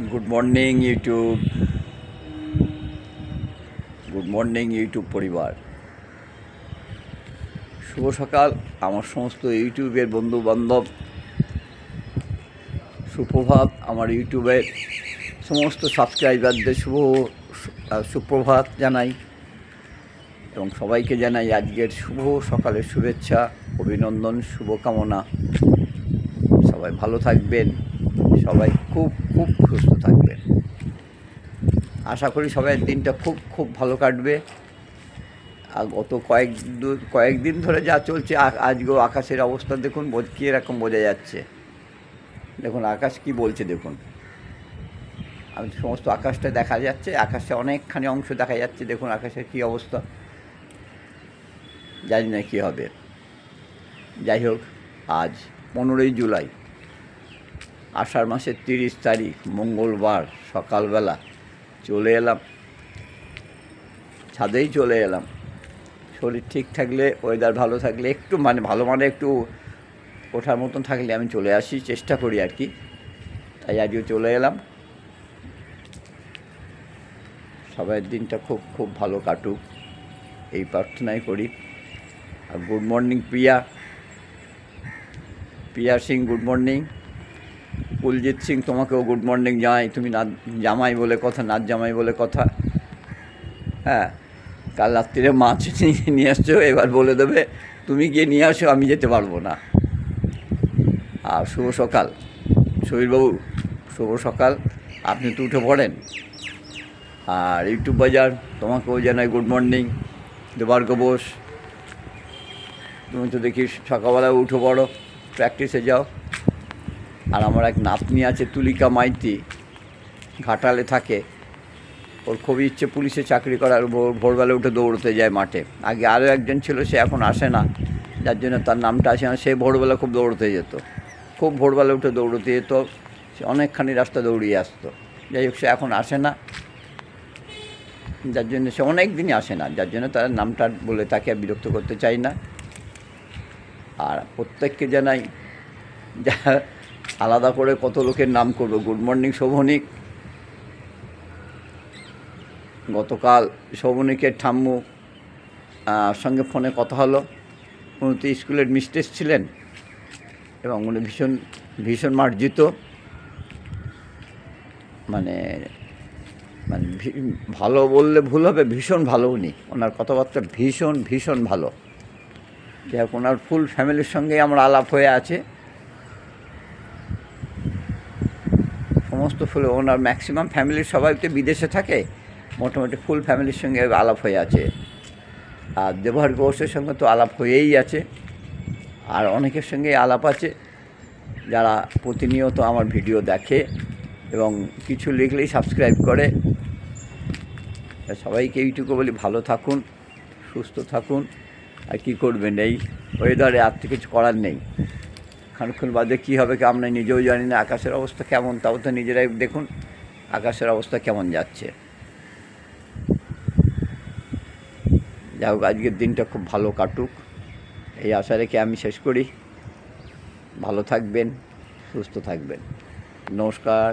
Good morning YouTube परिवार शुभ सकाल आमार समस्त यूट्यूबर बंधु बान्धव सुप्रभात आमार यूट्यूबर समस्त सबसक्राइबारदेर सुप्रभात जानाई एवं सबाइके जानाई आजकेर शुभ सकालेर शुभेच्छा अभिनंदन शुभकामना सबाई भालो थाकबेन सबाई खूब खूब सुस्थ थाकबेन आशा करी सबाई दिनटा खूब खूब भालो काटबे गत कয়েকদিন ধরে যা চলছে আজকেও আকাশের অবস্থা দেখুন কি রকম বোঝা যাচ্ছে দেখুন আকাশ কি বলছে দেখুন আমি সমস্ত আকাশটা দেখা যাচ্ছে আকাশে অনেকখানি অংশ দেখা যাচ্ছে দেখুন আকাশের কি অবস্থা জানি না কি হবে যাই হোক আজ 15ই জুলাই आषाढ़ मासेर 30 तारीख मंगलवार सकाल बेला चले एलाम छादेई चले एलाम शरीर ठीक थाकले वेदार भालो थाकले एकटू माने भालो माने एकटू ओठार मतन थाकले आमि चले आसि चेष्टा करी आर कि ताई आजके चले एलाम सबाइयेर दिनटा खूब खूब भालो काटुक এই प्रार्थनाई करी और गुड मर्निंग प्रिया सिंह गुड मर्निंग कुलजीत सिंह तुम्हें गुड मर्निंग जानाई तुम नाच जामाई बोले कथा नाच जामाई बोले कथा हाँ कल रात्रि माछ निये आसछो एबार बोले देबे तुमी गिये निये आसो आमी जेते पारबो ना और शुभ सकाल शहीर बाबू शुभ सकाल आपनि तो उठे पड़ेन और यूट्यूब बाजार तुम्हें जानाई गुड मर्निंग देवार्ग बोस तुम तो देखी सकालबेला उठे पड़ो प्रैक्टिसे जाओ और आमार एक नातनी आछे तुलिका माइती घाटाले थाके ओर खूब इच्छे पुलिशे चाकरी करार भोरबेला उठे दौड़ते जाए माठे आगे आरो एकजन छिलो से एखन आसे ना जार जोन्नो तार नामटा आसे ना से भोरबेला खूब दौड़ते जेत खूब भोरबेला उठे दौड़ते जेत से अनेकखानि रास्ता दौड़िये आसतो যাই হোক সে এখন আসে না যার জন্য সে অনেক দিনই আসে না যার জন্য তার নামটা বলে তাকে বিরক্ত করতে চাই না আর প্রত্যেককে জানাই যা आलादा करे कत लोकेर नाम करब गुड मर्निंग शोभनिक गतकाल शोभनिकेर ठाम्मू संगे फोने कथा हलो उनि तो स्कुलेर मिस्ट्रेस छिलेन एबं उनि भीषण भीषण मार्जित माने माने भालो बोलले भूल होबे भीषण भालो उनि ओनार कथाबार्ता भीषण भीषण भालो যাই হোক ওনার ফুল ফ্যামিলির সঙ্গে আমার আলাপ হয়ে আছে समस्त फुल ओनार मैक्सिमाम फैमिली सबाई तो विदेशे थाके मोटामुटी फुल फैमिलिर संगे आलाप हये आछे और देवहार घोषेर संगे तो आलाप हयेई आछे और अनेकेर संगे आलाप आछे जारा प्रतिनियत आमार भिडियो देखे एबं किछु लिखलेई सबस्क्राइब करे सबाइके এইটুকু বলি ভালো থাকুন সুস্থ থাকুন আর কি করবেন এই ওয়েদারে আর তো কিছু করার নেই খানিকক্ষণ বাদে কী হবে কি আমরা নিজেও জানি না আকাশের অবস্থা কেমন তাও তো নিজেরাই দেখুন আকাশের অবস্থা কেমন যাচ্ছে যাই হোক আজকের দিনটা খুব ভালো কাটুক এই আশা রেখে আমি শেষ করি ভালো থাকবেন সুস্থ থাকবেন নমস্কার।